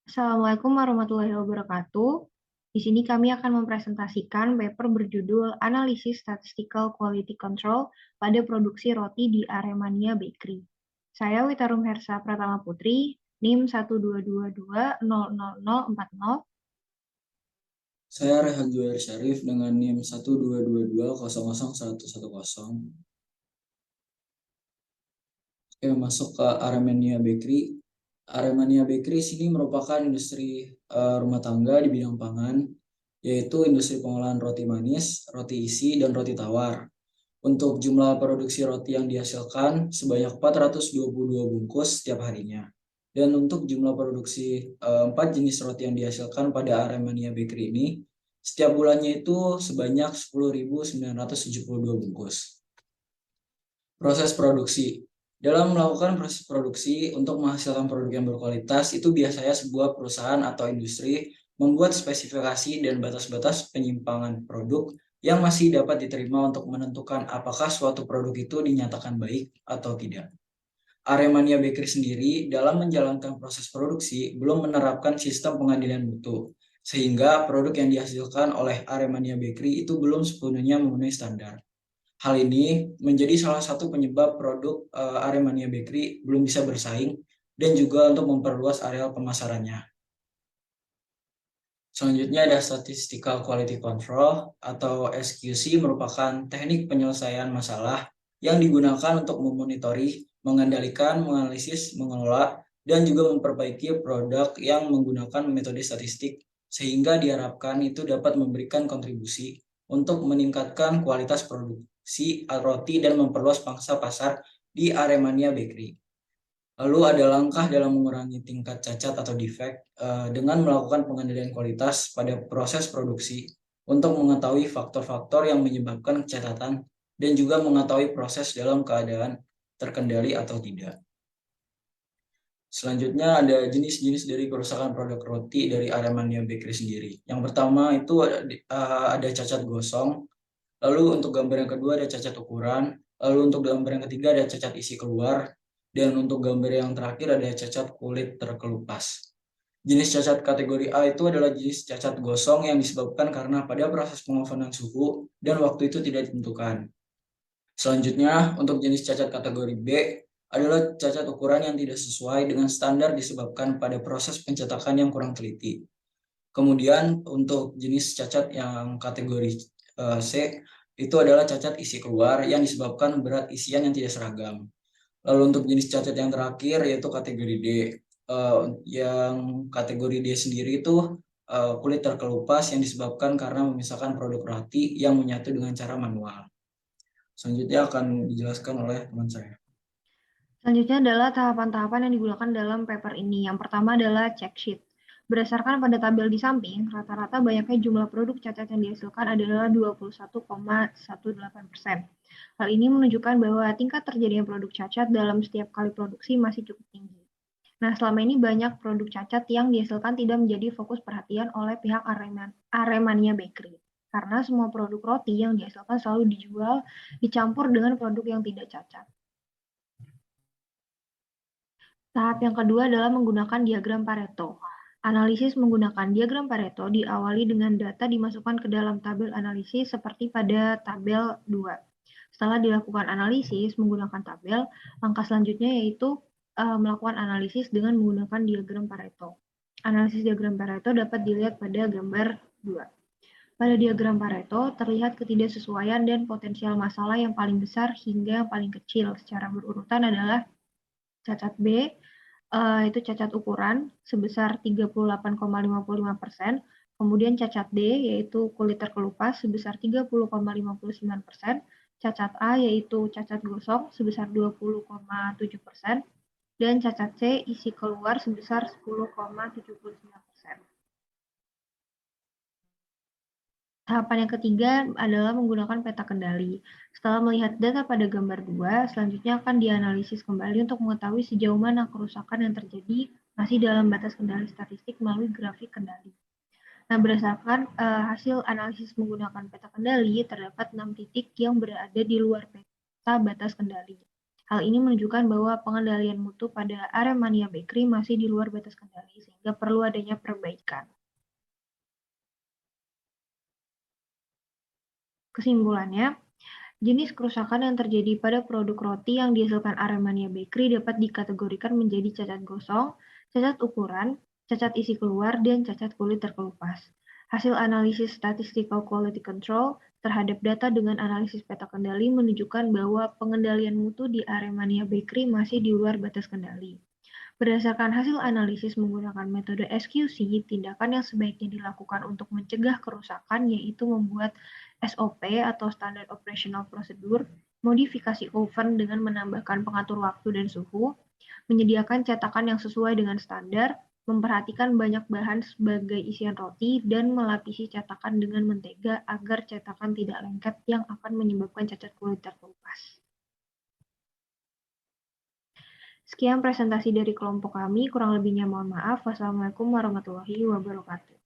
Assalamualaikum warahmatullahi wabarakatuh. Di sini kami akan mempresentasikan paper berjudul Analisis Statistical Quality Control pada produksi roti di Aremania Bakery. Saya Witarum Hersa Pratama Putri, NIM 122200040. Saya Rehan Juwer Syarif dengan NIM 122200110. Oke, masuk ke Aremania Bakery. Aremania Bakery sini merupakan industri rumah tangga di bidang pangan, yaitu industri pengolahan roti manis, roti isi, dan roti tawar. Untuk jumlah produksi roti yang dihasilkan sebanyak 422 bungkus setiap harinya. Dan untuk jumlah produksi 4 jenis roti yang dihasilkan pada Aremania Bakery ini, setiap bulannya itu sebanyak 10.972 bungkus. Proses produksi. Dalam melakukan proses produksi untuk menghasilkan produk yang berkualitas, itu biasanya sebuah perusahaan atau industri membuat spesifikasi dan batas-batas penyimpangan produk yang masih dapat diterima untuk menentukan apakah suatu produk itu dinyatakan baik atau tidak. Aremania Bakery sendiri dalam menjalankan proses produksi belum menerapkan sistem pengadilan mutu, sehingga produk yang dihasilkan oleh Aremania Bakery itu belum sepenuhnya memenuhi standar. Hal ini menjadi salah satu penyebab produk Aremania Bakery belum bisa bersaing dan juga untuk memperluas areal pemasarannya. Selanjutnya ada Statistical Quality Control atau SQC, merupakan teknik penyelesaian masalah yang digunakan untuk memonitori, mengendalikan, menganalisis, mengelola, dan juga memperbaiki produk yang menggunakan metode statistik sehingga diharapkan itu dapat memberikan kontribusi untuk meningkatkan kualitas produksi roti dan memperluas pangsa pasar di Aremania Bakery. Lalu ada langkah dalam mengurangi tingkat cacat atau defect dengan melakukan pengendalian kualitas pada proses produksi untuk mengetahui faktor-faktor yang menyebabkan kecacatan dan juga mengetahui proses dalam keadaan terkendali atau tidak. Selanjutnya ada jenis-jenis dari kerusakan produk roti dari Aremania Bakery sendiri. Yang pertama itu ada cacat gosong, lalu untuk gambar yang kedua ada cacat ukuran, lalu untuk gambar yang ketiga ada cacat isi keluar, dan untuk gambar yang terakhir ada cacat kulit terkelupas. Jenis cacat kategori A itu adalah jenis cacat gosong yang disebabkan karena pada proses pengovenan suhu dan waktu itu tidak ditentukan. Selanjutnya, untuk jenis cacat kategori B adalah cacat ukuran yang tidak sesuai dengan standar disebabkan pada proses pencetakan yang kurang teliti. Kemudian untuk jenis cacat yang kategori C itu adalah cacat isi keluar yang disebabkan berat isian yang tidak seragam. Lalu untuk jenis cacat yang terakhir yaitu kategori D. Yang kategori D sendiri itu kulit terkelupas yang disebabkan karena memisahkan produk roti yang menyatu dengan cara manual. Selanjutnya akan dijelaskan oleh teman saya. Selanjutnya adalah tahapan-tahapan yang digunakan dalam paper ini. Yang pertama adalah check sheet. Berdasarkan pada tabel di samping, rata-rata banyaknya jumlah produk cacat yang dihasilkan adalah 21,18%. Hal ini menunjukkan bahwa tingkat terjadinya produk cacat dalam setiap kali produksi masih cukup tinggi. Nah, selama ini banyak produk cacat yang dihasilkan tidak menjadi fokus perhatian oleh pihak Aremania Bakery. Karena semua produk roti yang dihasilkan selalu dijual dicampur dengan produk yang tidak cacat. Tahap yang kedua adalah menggunakan diagram Pareto. Analisis menggunakan diagram Pareto diawali dengan data dimasukkan ke dalam tabel analisis seperti pada tabel 2. Setelah dilakukan analisis menggunakan tabel, langkah selanjutnya yaitu melakukan analisis dengan menggunakan diagram Pareto. Analisis diagram Pareto dapat dilihat pada gambar 2. Pada diagram Pareto, terlihat ketidaksesuaian dan potensial masalah yang paling besar hingga yang paling kecil. Secara berurutan adalah cacat B, itu cacat ukuran sebesar 38,55%, kemudian cacat D yaitu kulit terkelupas sebesar 30,59%, cacat A yaitu cacat gosong sebesar 20,7%, dan cacat C isi keluar sebesar 10,79%. Tahapan yang ketiga adalah menggunakan peta kendali. Setelah melihat data pada gambar 2, selanjutnya akan dianalisis kembali untuk mengetahui sejauh mana kerusakan yang terjadi masih dalam batas kendali statistik melalui grafik kendali. Nah, berdasarkan hasil analisis menggunakan peta kendali, terdapat 6 titik yang berada di luar peta batas kendali. Hal ini menunjukkan bahwa pengendalian mutu pada Aremania Bakery masih di luar batas kendali, sehingga perlu adanya perbaikan. Kesimpulannya, jenis kerusakan yang terjadi pada produk roti yang dihasilkan Aremania Bakery dapat dikategorikan menjadi cacat gosong, cacat ukuran, cacat isi keluar, dan cacat kulit terkelupas. Hasil analisis Statistical Quality Control terhadap data dengan analisis peta kendali menunjukkan bahwa pengendalian mutu di Aremania Bakery masih di luar batas kendali. Berdasarkan hasil analisis menggunakan metode SQC, tindakan yang sebaiknya dilakukan untuk mencegah kerusakan yaitu membuat SOP atau Standard Operational Procedure, modifikasi oven dengan menambahkan pengatur waktu dan suhu, menyediakan cetakan yang sesuai dengan standar, memperhatikan banyak bahan sebagai isian roti, dan melapisi cetakan dengan mentega agar cetakan tidak lengket yang akan menyebabkan cacat kulit terkelupas. Sekian presentasi dari kelompok kami, kurang lebihnya mohon maaf. Wassalamualaikum warahmatullahi wabarakatuh.